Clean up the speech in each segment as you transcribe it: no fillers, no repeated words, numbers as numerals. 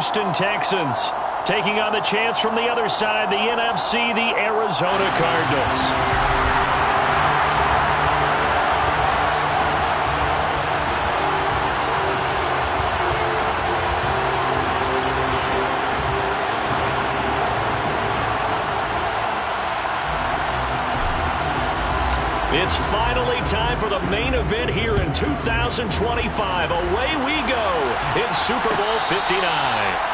Houston Texans. Taking on the chance from the other side, the NFC, the Arizona Cardinals. It's finally time for the main event here in 2025. Away we go. It's Super Bowl 59.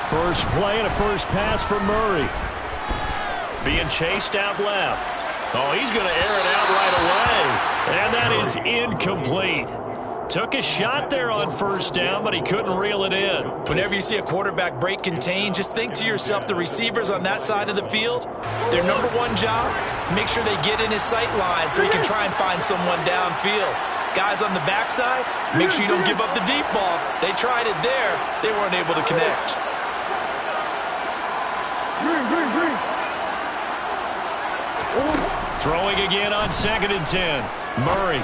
First play and a first pass for Murray. Being chased out left. Oh, he's going to air it out right away. And that is incomplete. Took a shot there on first down, but he couldn't reel it in. Whenever you see a quarterback break contain, just think to yourself, the receivers on that side of the field, their number one job, make sure they get in his sight line so he can try and find someone downfield. Guys on the backside, make sure you don't give up the deep ball. They tried it there. They weren't able to connect. Throwing again on 2nd and 10. Murray.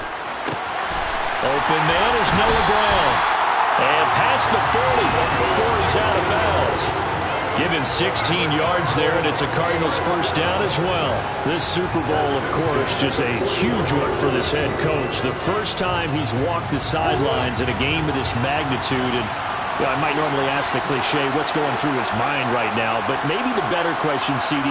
Open man is Noah Brown. And past the 40 before he's out of bounds. Give him 16 yards there, and it's a Cardinals first down as well. This Super Bowl, of course, just a huge one for this head coach. The first time he's walked the sidelines in a game of this magnitude. And I might normally ask the cliche, what's going through his mind right now? But maybe the better question, CD,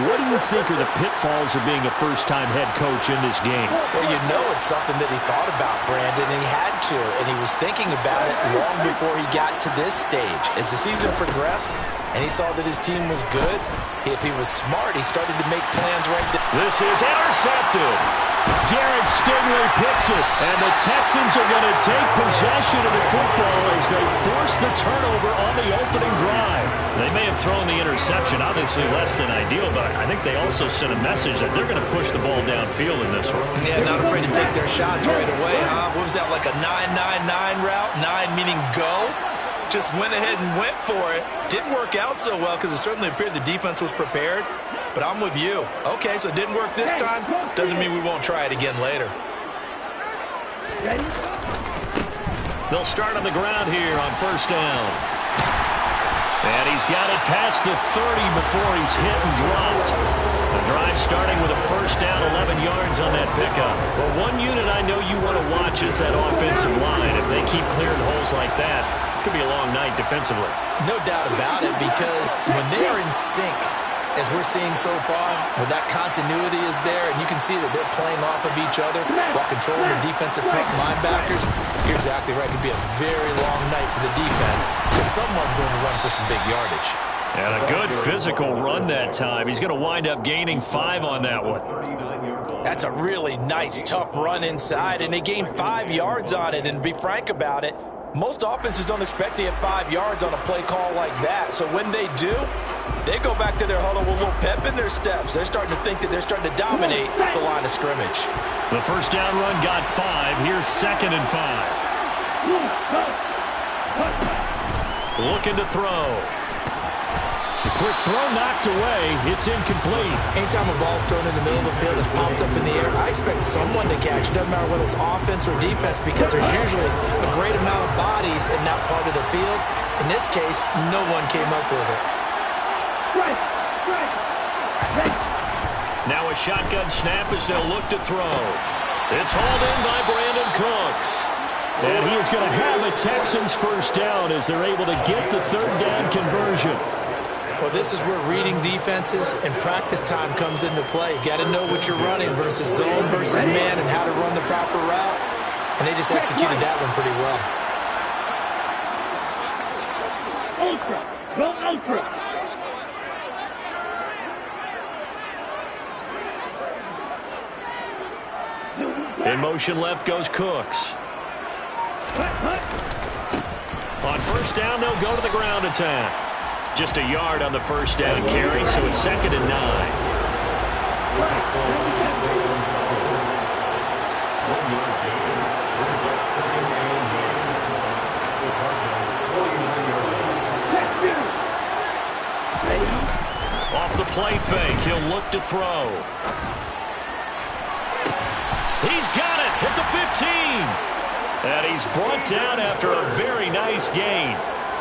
what do you think are the pitfalls of being a first-time head coach in this game? Well, you know it's something that he thought about, Brandon, and he had to. And he was thinking about it long before he got to this stage. As the season progressed and he saw that his team was good, if he was smart, he started to make plans right there. This is intercepted. Derek Stingley picks it, and the Texans are going to take possession of the football as they force the turnover on the opening drive. They may have thrown the interception, obviously less than ideal, but I think they also sent a message that they're going to push the ball downfield in this one. Yeah, not afraid to take their shots right away, huh? What was that, like a 9-9-9 route? 9 meaning go? Just went ahead and went for it. Didn't work out so well because it certainly appeared the defense was prepared. But I'm with you. Okay, so it didn't work this time. Doesn't mean we won't try it again later. They'll start on the ground here on first down. And he's got it past the 30 before he's hit and dropped. The drive starting with a first down, 11 yards on that pickup. Well, one unit I know you want to watch is that offensive line. If they keep clearing holes like that, it could be a long night defensively. No doubt about it, because when they are in sync, as we're seeing so far, when that continuity is there, and you can see that they're playing off of each other while controlling the defensive front linebackers, you're exactly right. It could be a very long night for the defense because someone's going to run for some big yardage. And a good physical run that time. He's going to wind up gaining 5 on that one. That's a really nice, tough run inside, and they gained 5 yards on it. And to be frank about it, most offenses don't expect to get 5 yards on a play call like that. So when they do, they go back to their huddle with a little pep in their steps. They're starting to think that they're starting to dominate the line of scrimmage. The first down run got 5. Here's 2nd and 5. Looking to throw. The quick throw knocked away. It's incomplete. Anytime a ball's thrown in the middle of the field, it's popped up in the air, I expect someone to catch. Doesn't matter whether it's offense or defense, because there's usually a great amount of bodies in that part of the field. In this case, no one came up with it. Now a shotgun snap as they'll look to throw. It's hauled in by Brandon Cooks. And he is going to have a Texans first down as they're able to get the 3rd down conversion. Well, this is where reading defenses and practice time comes into play. You got to know what you're running versus zone versus man and how to run the proper route. And they just executed that one pretty well. Ultra. Go ultra. In motion left goes Cooks. On first down, they'll go to the ground attack. Just a yard on the first down carry, so it's 2nd and 9. Off the play fake, he'll look to throw. He's got it at the 15. And he's brought down after a very nice gain.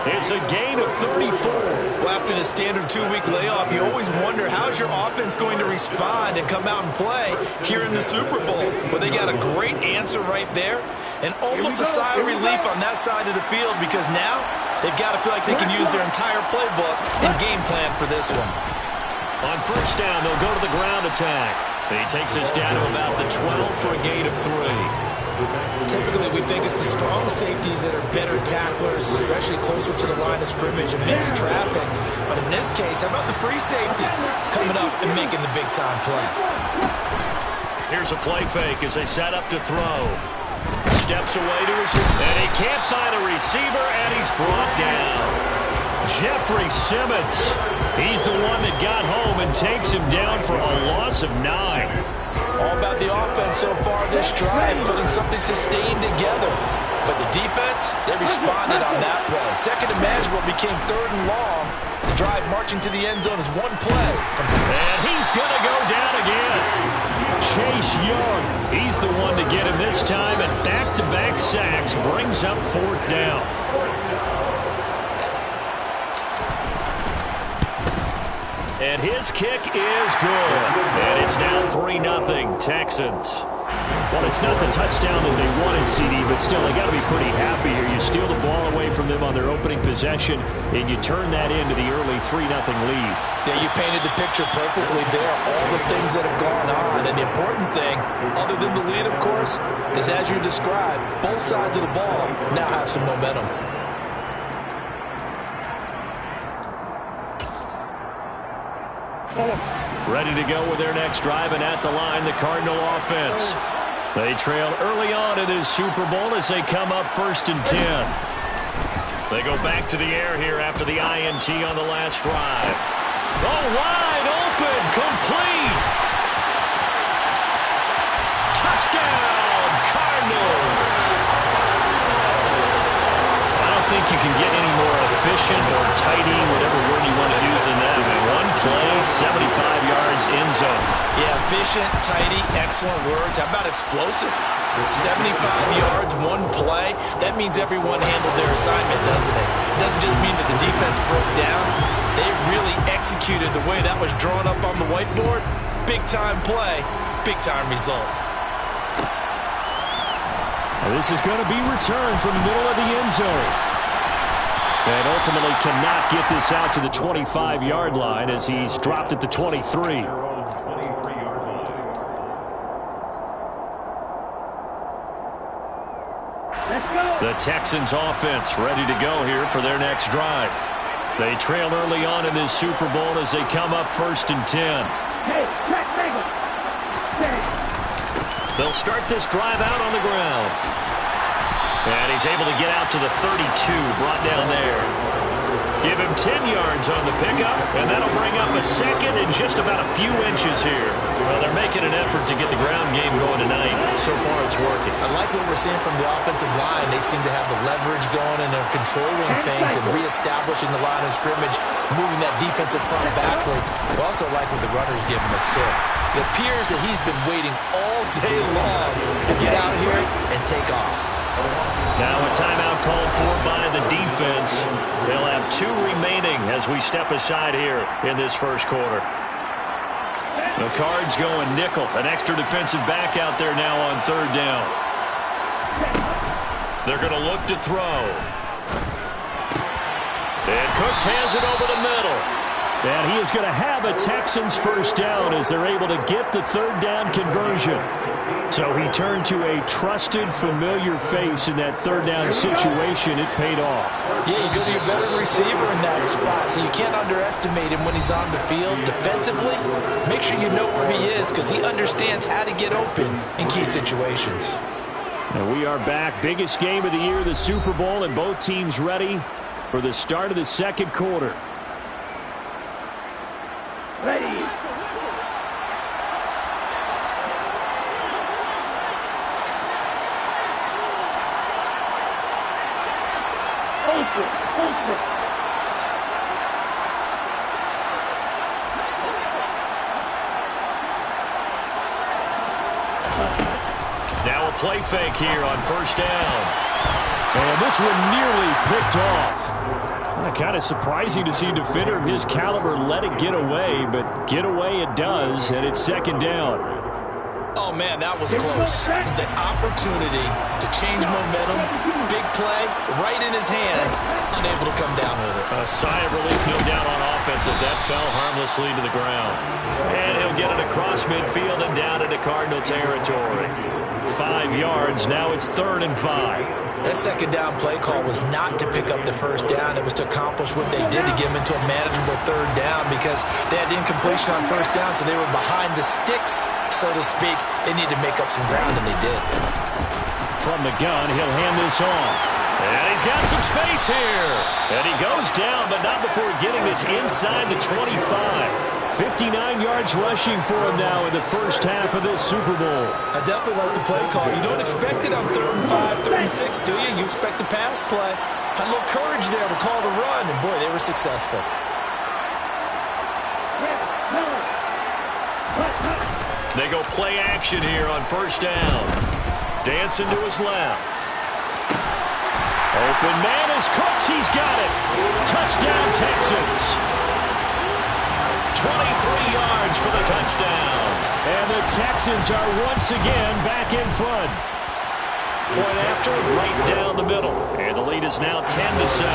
It's a gain of 34. Well, after the standard 2-week layoff, you always wonder how's your offense going to respond and come out and play here in the Super Bowl. Well, they got a great answer right there and almost a sigh of relief on that side of the field because now they've got to feel like they can use their entire playbook and game plan for this one. On first down, they'll go to the ground attack. And he takes us down to about the 12 for a gain of 3. Typically, we think it's the strong safeties that are better tacklers, especially closer to the line of scrimmage amidst traffic. But in this case, how about the free safety coming up and making the big-time play? Here's a play fake as they set up to throw. Steps away to his, and he can't find a receiver, and he's brought down. Jeffrey Simmons, he's the one that got home and takes him down for a loss of 9. All about the offense so far this drive, putting something sustained together. But the defense, they responded on that play. Second and manageable became 3rd and long. The drive marching to the end zone is one play. And he's going to go down again. Chase Young, he's the one to get him this time, and back-to-back sacks brings up 4th down. And his kick is good. And it's now 3-0 Texans. Well, it's not the touchdown that they wanted, CD, but still, they got to be pretty happy here. You steal the ball away from them on their opening possession, and you turn that into the early 3-0 lead. Yeah, you painted the picture perfectly there. All the things that have gone on. And the important thing, other than the lead, of course, is as you described, both sides of the ball now have some momentum. Ready to go with their next drive, and at the line, the Cardinal offense. They trail early on in this Super Bowl as they come up 1st and 10. They go back to the air here after the INT on the last drive. Oh, wide open, complete. Touchdown, Cardinals. I don't think you can get any more efficient or tidy, whatever word you want to use in that. One play, 75 yards in zone. Yeah, efficient, tidy, excellent words. How about explosive? 75 yards, one play. That means everyone handled their assignment, doesn't it? It doesn't just mean that the defense broke down. They really executed the way that was drawn up on the whiteboard. Big-time play, big-time result. This is going to be returned from the middle of the end zone. And ultimately cannot get this out to the 25-yard line as he's dropped at the 23. The Texans offense ready to go here for their next drive. They trail early on in this Super Bowl as they come up 1st and 10. They'll start this drive out on the ground. And he's able to get out to the 32, brought down there. Give him 10 yards on the pickup, and that'll bring up a 2nd and just about a few inches here. Well, they're making an effort to get the ground game going tonight. So far, it's working. I like what we're seeing from the offensive line. They seem to have the leverage going, and they're controlling things and reestablishing the line of scrimmage, moving that defensive front backwards. We also like what the runner's giving us, too. It appears that he's been waiting all day long to get out here and take off. Now a timeout called for by the defense. They'll have 2 remaining as we step aside here in this first quarter. The Cards going nickel. An extra defensive back out there now on 3rd down. They're going to look to throw. And Cooks has it over the middle. And he is going to have a Texans first down as they're able to get the third down conversion. So he turned to a trusted, familiar face in that third down situation. It paid off. Yeah, you go to your veteran receiver in that spot, so you can't underestimate him when he's on the field defensively. Make sure you know where he is because he understands how to get open in key situations. And we are back. Biggest game of the year, the Super Bowl, and both teams ready for the start of the second quarter. Ready. Open. Now a play fake here on first down. And this one nearly picked off. Kind of surprising to see a defender of his caliber let it get away, but get away it does, and it's second down. Oh, man, that was close. The opportunity to change momentum, big play, right in his hands, unable to come down with it. A sigh of relief, no doubt, on offense as that fell harmlessly to the ground. And he'll get it across midfield and down into Cardinal territory. 5 yards, now it's 3rd and 5. That second down play call was not to pick up the first down. It was to accomplish what they did to get them into a manageable third down because they had incompletion on first down, so they were behind the sticks, so to speak. They needed to make up some ground, and they did. From the gun, he'll hand this off. And he's got some space here. And he goes down, but not before getting this inside the 25. 59 yards rushing for him now in the first half of this Super Bowl. I definitely like the play call. You don't expect it on 3rd and 5, 3rd and 6, do you? You expect a pass play. Had a little courage there to call the run, and boy, they were successful. They go play action here on first down. Dancing to his left. Open man is Cooks. He's got it. Touchdown, Texans. 23 yards for the touchdown. And the Texans are once again back in front. Point after, right down the middle. And the lead is now 10-7.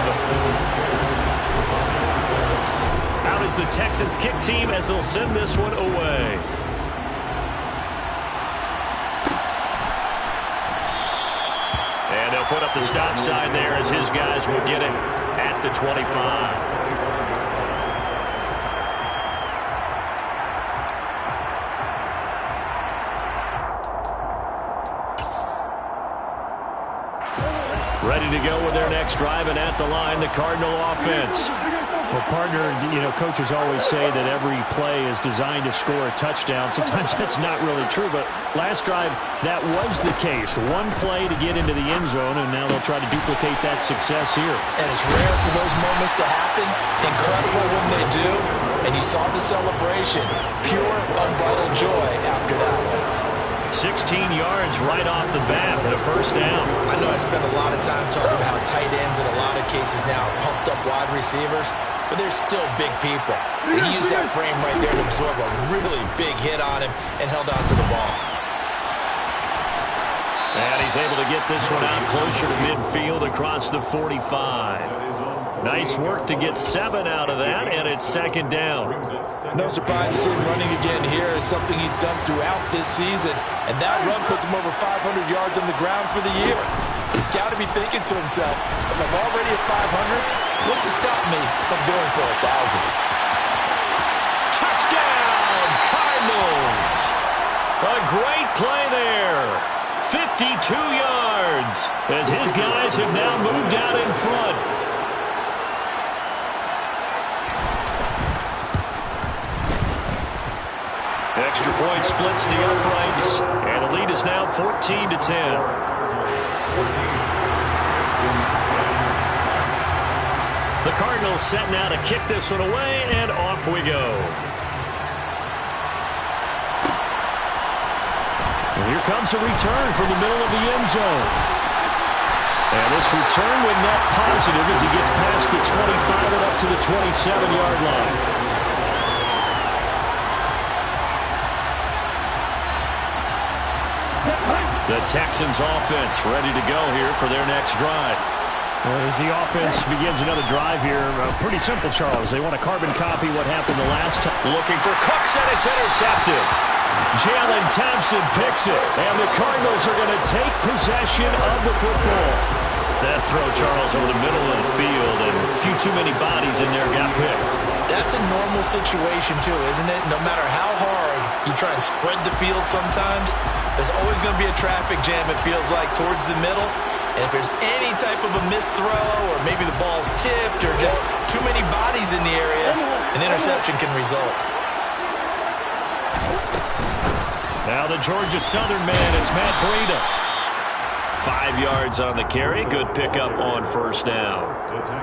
Out is the Texans kick team as they'll send this one away. And they'll put up the stop sign there as his guys will get it at the 25. Ready to go with their next drive, and at the line, the Cardinal offense. Well, partner, coaches always say that every play is designed to score a touchdown. Sometimes that's not really true, but last drive, that was the case. One play to get into the end zone, and now they'll try to duplicate that success here. And it's rare for those moments to happen. Incredible when they do. And you saw the celebration. Pure, unbridled joy after that one. 16 yards right off the bat and a first down. I know I spent a lot of time talking about how tight ends in a lot of cases now are pumped up wide receivers, but they're still big people. And he used that frame right there to absorb a really big hit on him and held on to the ball. And he's able to get this one out closer to midfield across the 45. Nice work to get 7 out of that, and it's second down. No surprise to see him running again here. It's something he's done throughout this season, and that run puts him over 500 yards on the ground for the year. He's got to be thinking to himself, if I'm already at 500, what's to stop me from going for 1,000? Touchdown, Cardinals! A great play there. 52 yards as his guys have now moved out in front. Extra point splits the uprights, and the lead is now 14-10. The Cardinals set now to kick this one away, and off we go. And here comes a return from the middle of the end zone. And this return with net positive as he gets past the 25 and up to the 27-yard line. The Texans offense ready to go here for their next drive. As the offense begins another drive here, pretty simple, Charles. They want to carbon copy what happened the last time. Looking for Cooks, and it's intercepted. Jalen Thompson picks it, and the Cardinals are going to take possession of the football. That throw, Charles, over the middle of the field, and a few too many bodies in there got picked. That's a normal situation, too, isn't it? No matter how hard you try and spread the field sometimes, there's always going to be a traffic jam, it feels like, towards the middle. And if there's any type of a missed throw, or maybe the ball's tipped, or just too many bodies in the area, an interception can result. Now the Georgia Southern man, it's Matt Breida. 5 yards on the carry. Good pickup on first down.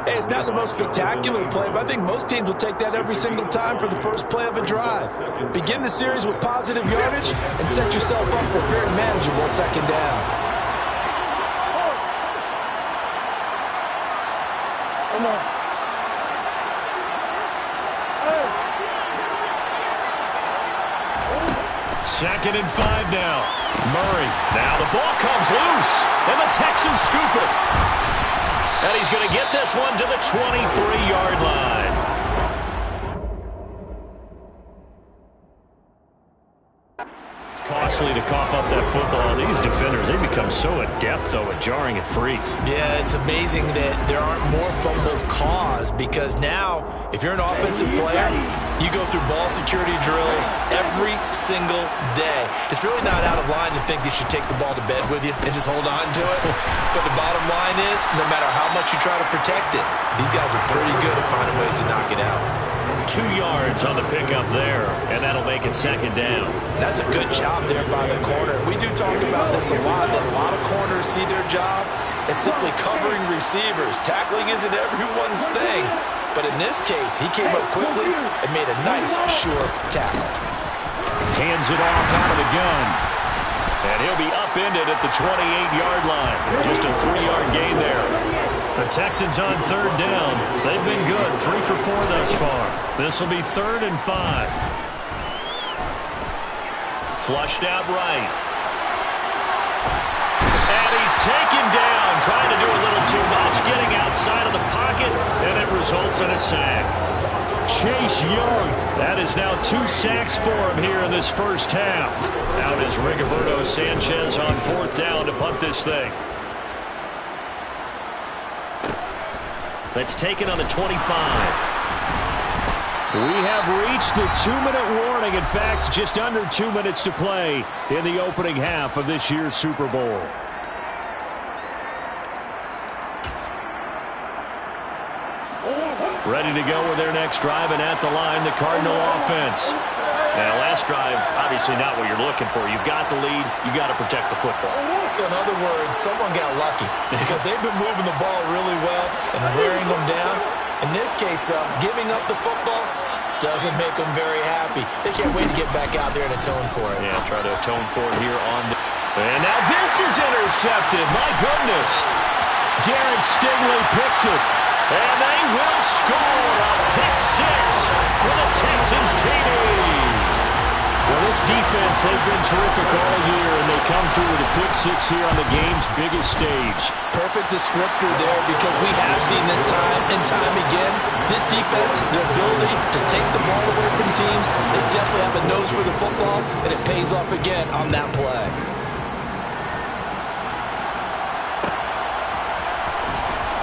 Hey, it's not the most spectacular play, but I think most teams will take that every single time for the first play of a drive. Begin the series with positive yardage and set yourself up for a very manageable second down. Second and 5 now. Murray. Now the ball comes loose, and the Texans scoop it. And he's going to get this one to the 23-yard line. Costly to cough up that football. These defenders, they become so adept, though, at jarring it free. Yeah, it's amazing that there aren't more fumbles caused, because now, if you're an offensive player, you go through ball security drills every single day. It's really not out of line to think you should take the ball to bed with you and just hold on to it. But the bottom line is, no matter how much you try to protect it, these guys are pretty good at finding ways to knock it out. 2 yards on the pickup there, and that'll make it second down. That's a good job there by the corner. We do talk about this a lot, that a lot of corners see their job as simply covering receivers. Tackling isn't everyone's thing, but in this case, he came up quickly and made a nice, sure tackle. Hands it off out of the gun, and he'll be upended at the 28-yard line. Just a 3-yard gain there. The Texans on third down. They've been good, 3 for 4 thus far. This will be 3rd and 5. Flushed out right. And he's taken down, trying to do a little too much, getting outside of the pocket, and it results in a sack. Chase Young, that is now 2 sacks for him here in this first half. Out is Rigoberto Sanchez on 4th down to punt this thing. That's taken on the 25. We have reached the 2-minute warning. In fact, just under 2 minutes to play in the opening half of this year's Super Bowl. Ready to go with their next drive, and at the line, the Cardinal offense. Now, last drive, obviously not what you're looking for. You've got the lead. You've got to protect the football. So, in other words, someone got lucky because they've been moving the ball really well and wearing them down. In this case, though, giving up the football doesn't make them very happy. They can't wait to get back out there and atone for it. Yeah, try to atone for it here on the... And now this is intercepted. My goodness. Derek Stingley picks it. And they will score a pick 6 for the Texans TD. Well, this defense, they've been terrific all year, and they come through with a pick 6 here on the game's biggest stage. Perfect descriptor there, because we have seen this time and time again. This defense, their ability to take the ball away from teams, they definitely have a nose for the football, and it pays off again on that play.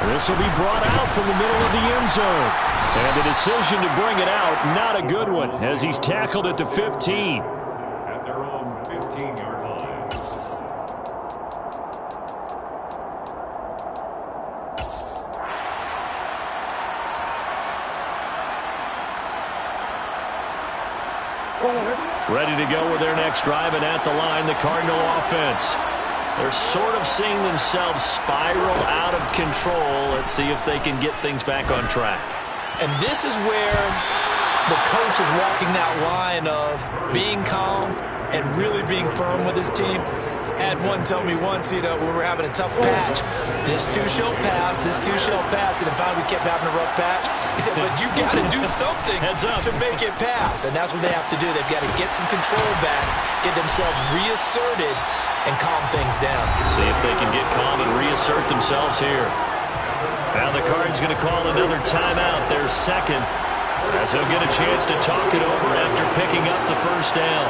This will be brought out from the middle of the end zone. And the decision to bring it out, not a good one, as he's tackled at the 15. At their own 15-yard line. Ready to go with their next drive, and at the line, the Cardinal offense. They're sort of seeing themselves spiral out of control. Let's see if they can get things back on track. And this is where the coach is walking that line of being calm and really being firm with his team. Had one tell me once, when we were having a tough patch, this too shall pass, this too shall pass, and then finally we kept having a rough patch. He said, but you got to do something to make it pass, and that's what they have to do. They've got to get some control back, get themselves reasserted, and calm things down. See if they can get calm and reassert themselves here. Now the Cards going to call another timeout, their second, as he'll get a chance to talk it over after picking up the first down.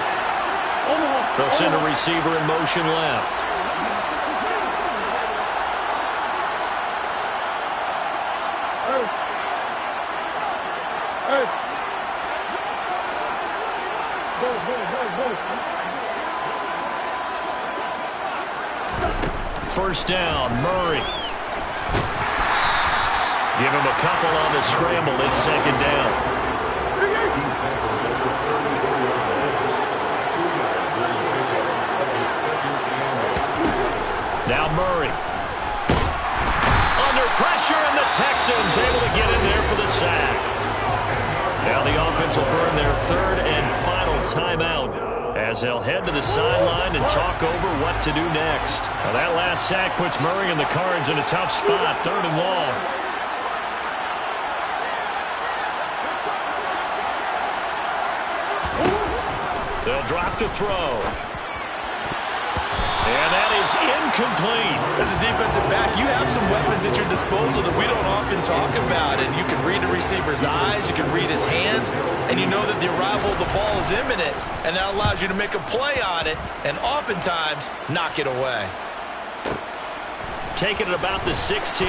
They'll send a receiver in motion left. First down, Murray. Give him a couple on the scramble. It's second down. Now Murray. Under pressure, and the Texans able to get in there for the sack. Now the offense will burn their third and final timeout as they'll head to the sideline and talk over what to do next. Now that last sack puts Murray and the Cards in a tough spot, third and long. They'll drop to throw. And that is incomplete. As a defensive back, you have some weapons at your disposal that we don't often talk about. And you can read the receiver's eyes, you can read his hands, and you know that the arrival of the ball is imminent. And that allows you to make a play on it and oftentimes knock it away. Taking it about the 16.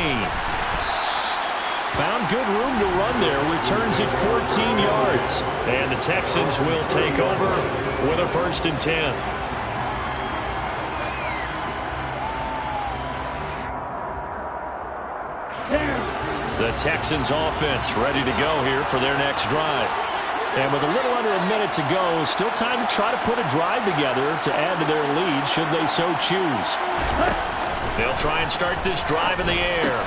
Found good room to run there. Returns it 14 yards. And the Texans will take over with a 1st and 10. The Texans offense ready to go here for their next drive. And with a little under a minute to go, still time to try to put a drive together to add to their lead should they so choose. They'll try and start this drive in the air.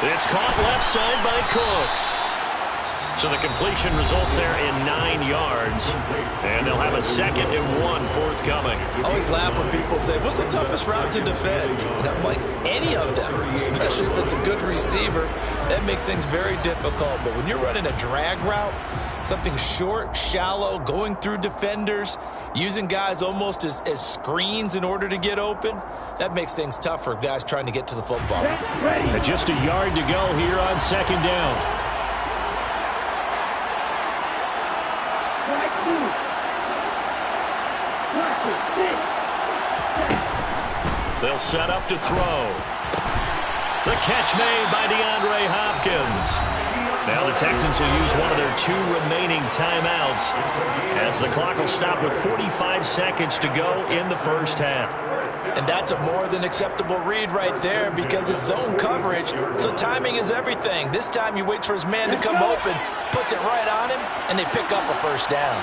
It's caught left side by Cooks. So the completion results there in 9 yards. And they'll have a 2nd and 1 forthcoming. I always laugh when people say, what's the toughest route to defend? And I'm like, any of them, especially if it's a good receiver. That makes things very difficult. But when you're running a drag route, something short, shallow, going through defenders, using guys almost as screens in order to get open, that makes things tough for guys trying to get to the football. And just a yard to go here on 2nd down. They'll set up to throw. The catch made by DeAndre Hopkins. Now the Texans will use one of their 2 remaining timeouts as the clock will stop with 45 seconds to go in the first half. And that's a more than acceptable read right there because it's zone coverage, so timing is everything. This time you wait for his man to come open, puts it right on him, and they pick up a first down.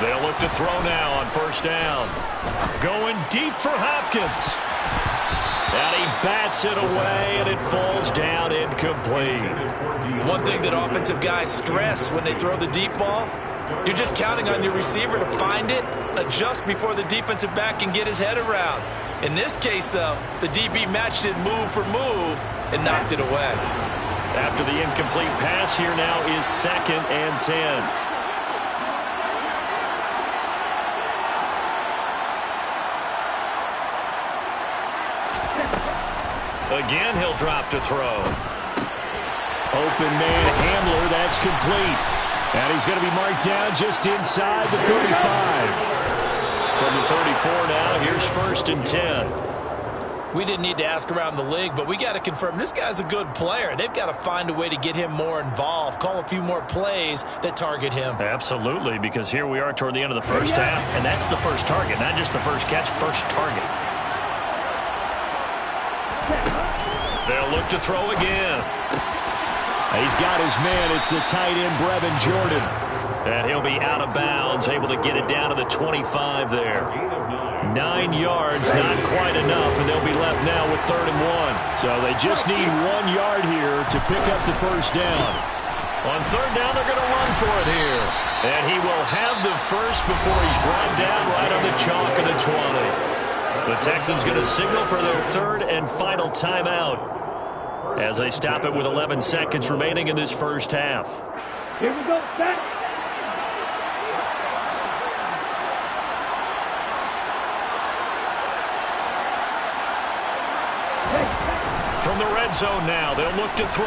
They'll look to throw now on 1st down. Going deep for Hopkins. And he bats it away, and it falls down incomplete. One thing that offensive guys stress when they throw the deep ball, you're just counting on your receiver to find it, adjust before the defensive back can get his head around. In this case, though, the DB matched it move for move and knocked it away. After the incomplete pass, here now is 2nd and 10. Again, he'll drop to throw. Open man, Hamler, that's complete. And he's going to be marked down just inside the 35. From the 34 now, here's 1st and 10. We didn't need to ask around the league, but we got to confirm this guy's a good player. They've got to find a way to get him more involved, call a few more plays that target him. Absolutely, because here we are toward the end of the first half, and that's the first target, not just the first catch, first target. They'll look to throw again. He's got his man. It's the tight end, Brevin Jordan. And he'll be out of bounds, able to get it down to the 25 there. 9 yards, not quite enough, and they'll be left now with 3rd and 1. So they just need 1 yard here to pick up the first down. On 3rd down, they're going to run for it here. And he will have the first before he's brought down right on the chalk of the 20. The Texans going to signal for their 3rd and final timeout as they stop it with 11 seconds remaining in this first half. Here we go, set. From the red zone now, they'll look to throw.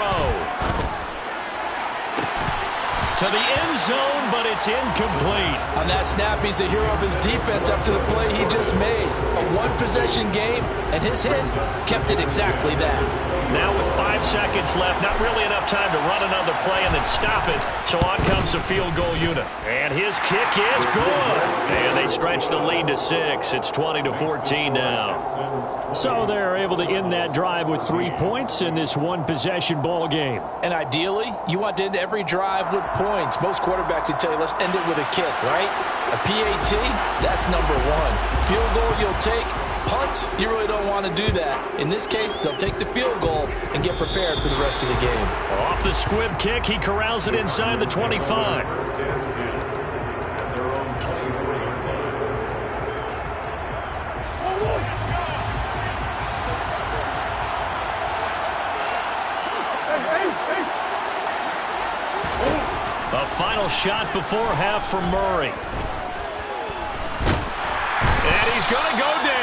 To the end zone, but it's incomplete. On that snap, he's the hero of his defense up to the play he just made. A one-possession game, and his hit kept it exactly that. Now with 5 seconds left, not really enough time to run another play and then stop it. So on comes the field goal unit. And his kick is good. And they stretch the lead to 6. It's 20-14 now. So they're able to end that drive with 3 points in this one-possession ball game. And ideally, you want to end every drive with points. Most quarterbacks would tell you, let's end it with a kick, right? A PAT, that's number 1. Field goal you'll take. Punts, you really don't want to do that. In this case, they'll take the field goal and get prepared for the rest of the game. Off the squib kick, he corrals it inside the 25. A final shot before half for Murray. And he's going to go down.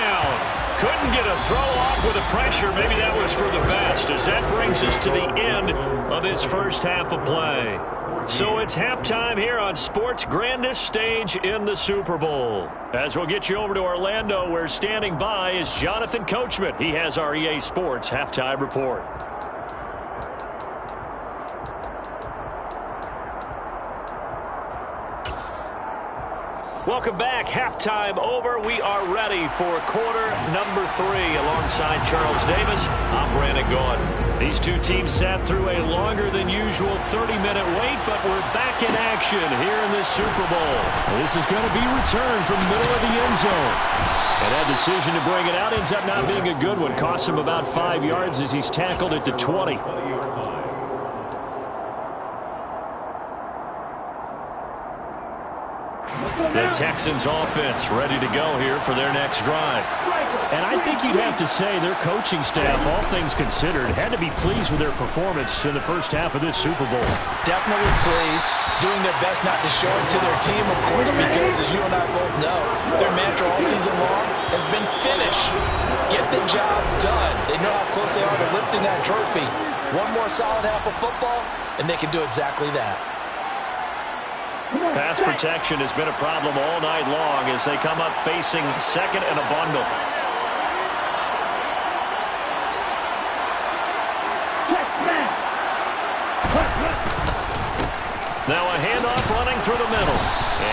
Couldn't get a throw off with the pressure. Maybe that was for the best, as that brings us to the end of this first half of play. So it's halftime here on sports' grandest stage in the Super Bowl. As we'll get you over to Orlando, where standing by is Jonathan Coachman. He has our EA Sports halftime report. Welcome back. Halftime over. We are ready for quarter number 3. Alongside Charles Davis, I'm Brandon Gaudin. These two teams sat through a longer than usual 30-minute wait, but we're back in action here in this Super Bowl. This is going to be returned from the middle of the end zone. And that decision to bring it out ends up not being a good one. Costs him about 5 yards as he's tackled at the 20. The Texans offense ready to go here for their next drive. And I think you'd have to say their coaching staff, all things considered, had to be pleased with their performance in the first half of this Super Bowl. Definitely pleased, doing their best not to show it to their team, of course, because as you and I both know, their mantra all season long has been finish. Get the job done. They know how close they are to lifting that trophy. One more solid half of football, and they can do exactly that. Pass protection has been a problem all night long as they come up facing second and a bundle. Now a handoff running through the middle.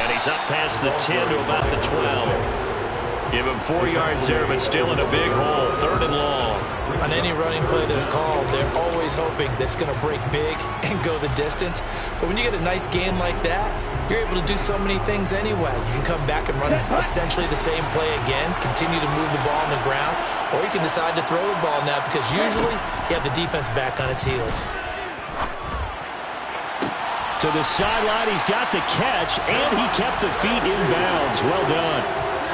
And he's up past the 10 to about the 12. Give him 4 yards there, but still in a big hole. 3rd and long. On any running play that's called, they're always hoping that it's going to break big and go the distance. But when you get a nice game like that, you're able to do so many things anyway. You can come back and run essentially the same play again, continue to move the ball on the ground, or you can decide to throw the ball now because usually you have the defense back on its heels. To the sideline, he's got the catch, and he kept the feet in bounds. Well done.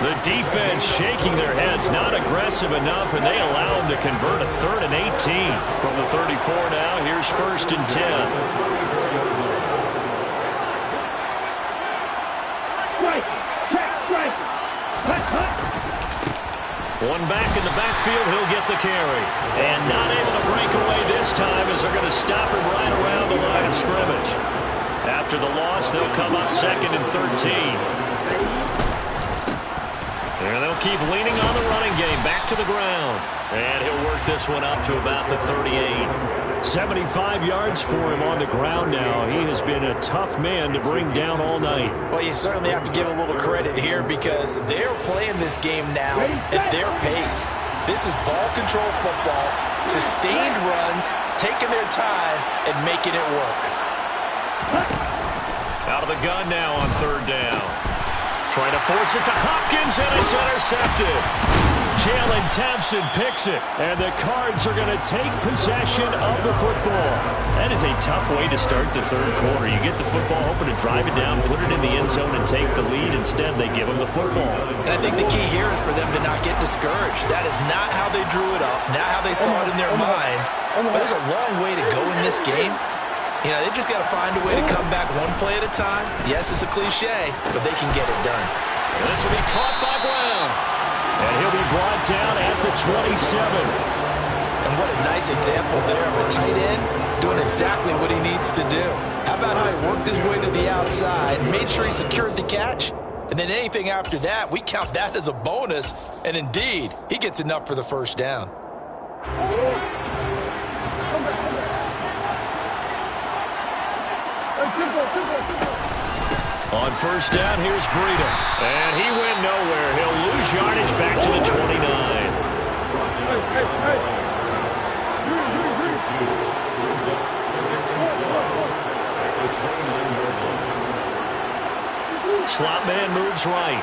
The defense shaking their heads, not aggressive enough, and they allow him to convert a 3rd and 18. From the 34 now, here's 1st and 10. One back in the backfield, he'll get the carry. And not able to break away this time as they're going to stop him right around the line of scrimmage. After the loss, they'll come up 2nd and 13. And they'll keep leaning on the running game. Back to the ground. And he'll work this one up to about the 38. 75 yards for him on the ground now. He has been a tough man to bring down all night. Well, you certainly have to give a little credit here because they're playing this game now at their pace. This is ball control football, sustained runs, taking their time, and making it work. Out of the gun now on 3rd down. Trying to force it to Hopkins, and it's intercepted. Jalen Thompson picks it, and the Cards are going to take possession of the football. That is a tough way to start the 3rd quarter. You get the football, hoping to drive it down, put it in the end zone, and take the lead. Instead, they give them the football. And I think the key here is for them to not get discouraged. That is not how they drew it up, not how they saw it in their minds. But there's a long way to go in this game. You know, they've just got to find a way to come back one play at a time. Yes, it's a cliche, but they can get it done. And this will be caught by Brown. And he'll be brought down at the 27. And what a nice example there of a tight end doing exactly what he needs to do. How about how he worked his way to the outside, made sure he secured the catch, and then anything after that, we count that as a bonus. And indeed, he gets enough for the first down. On first down, here's Breida. And he went nowhere. He'll lose yardage back to the 29. Slot man moves right.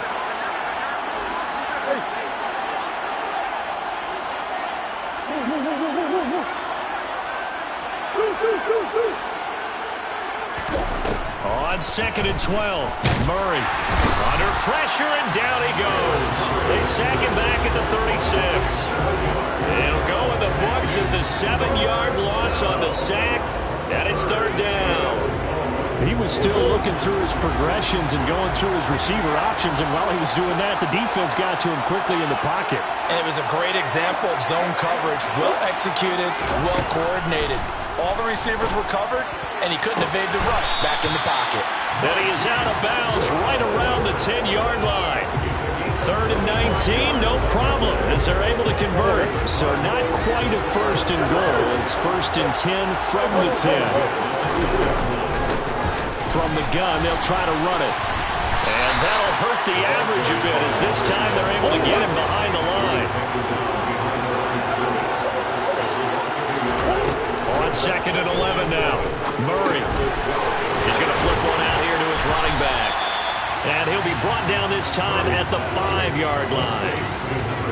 On 2nd and 12, Murray under pressure, and down he goes. They sack him back at the 36. It'll go in the books as a 7-yard loss on the sack, and it's 3rd down. He was still looking through his progressions and going through his receiver options, and while he was doing that, the defense got to him quickly in the pocket. And it was a great example of zone coverage, well executed, well coordinated. All the receivers were covered, and he couldn't evade the rush back in the pocket. And he is out of bounds right around the 10-yard line. 3rd and 19, no problem, as they're able to convert. So not quite a 1st and goal. It's 1st and 10 from the 10. From the gun, they'll try to run it. And that'll hurt the average a bit, as this time they're able to get him behind the line. On 2nd and 11 now, Murray. He's going to flip one out here to his running back. And he'll be brought down this time at the 5-yard line.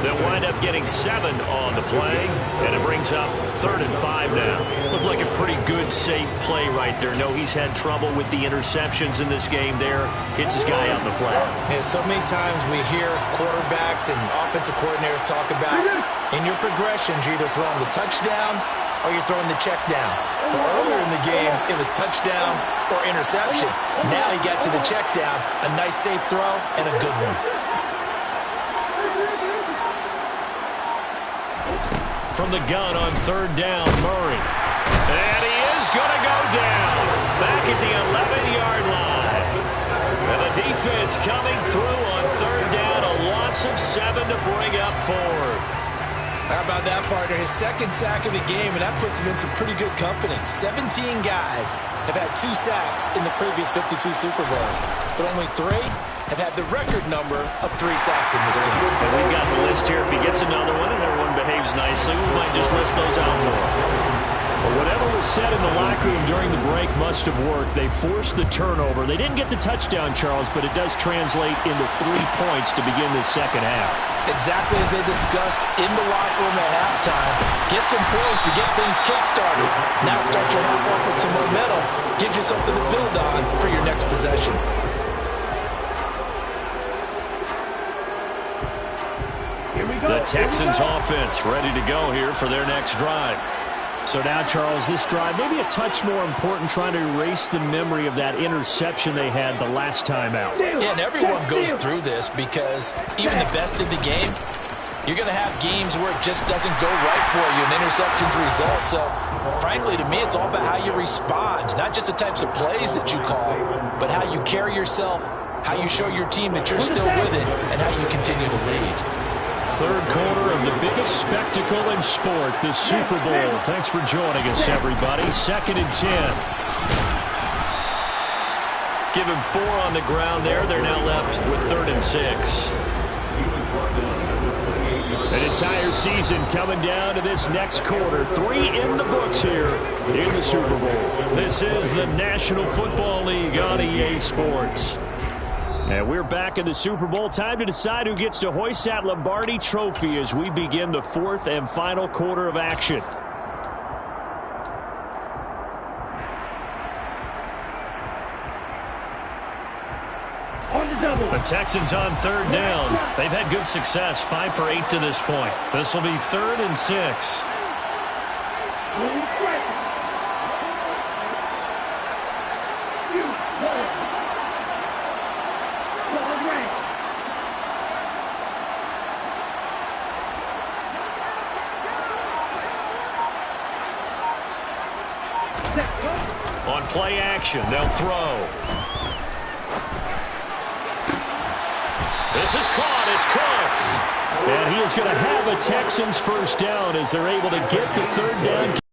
They'll wind up getting 7 on the play, and it brings up 3rd and 5 now. Looked like a pretty good, safe play right there. No, he's had trouble with the interceptions in this game there. Hits his guy out in the flat. Yeah, so many times we hear quarterbacks and offensive coordinators talk about in your progressions, you're either throwing the touchdown or you're throwing the check down. But earlier in the game, it was touchdown or interception. Now he got to the check down, a nice safe throw, and a good one. From the gun on 3rd down, Murray. And he is going to go down back at the 11-yard line. And the defense coming through on 3rd down, a loss of 7 to bring up 4th. How about that, partner? His 2nd sack of the game, and that puts him in some pretty good company. 17 guys have had 2 sacks in the previous 52 Super Bowls, but only 3 have had the record number of 3 sacks in this game. And we've got the list here. If he gets another one and everyone behaves nicely, we might just list those out for him. Well, whatever was said in the locker room during the break must have worked. They forced the turnover. They didn't get the touchdown, Charles, but it does translate into 3 points to begin the second half. Exactly as they discussed in the locker room at halftime. Get some points to get things kick-started. Now start your half off with some momentum. Gives you something to build on for your next possession. The Texans offense ready to go here for their next drive. So now, Charles, this drive maybe a touch more important, trying to erase the memory of that interception they had the last time out. Yeah, and everyone goes through this because even the best in the game, you're going to have games where it just doesn't go right for you and interceptions result. So, frankly, to me, it's all about how you respond, not just the types of plays that you call, but how you carry yourself, how you show your team that you're still with it, and how you continue to lead. 3rd quarter of the biggest spectacle in sport, the Super Bowl. Thanks for joining us, everybody. 2nd and 10. Give him 4 on the ground there. They're now left with 3rd and 6. An entire season coming down to this next quarter. 3 in the books here in the Super Bowl. This is the National Football League on EA Sports. And we're back in the Super Bowl. Time to decide who gets to hoist that Lombardi trophy as we begin the 4th and final quarter of action. The Texans on 3rd down. They've had good success, 5 for 8 to this point. This will be 3rd and 6. On play action, they'll throw. This is caught. It's Cooks. And he is going to have a Texans first down as they're able to get the third down.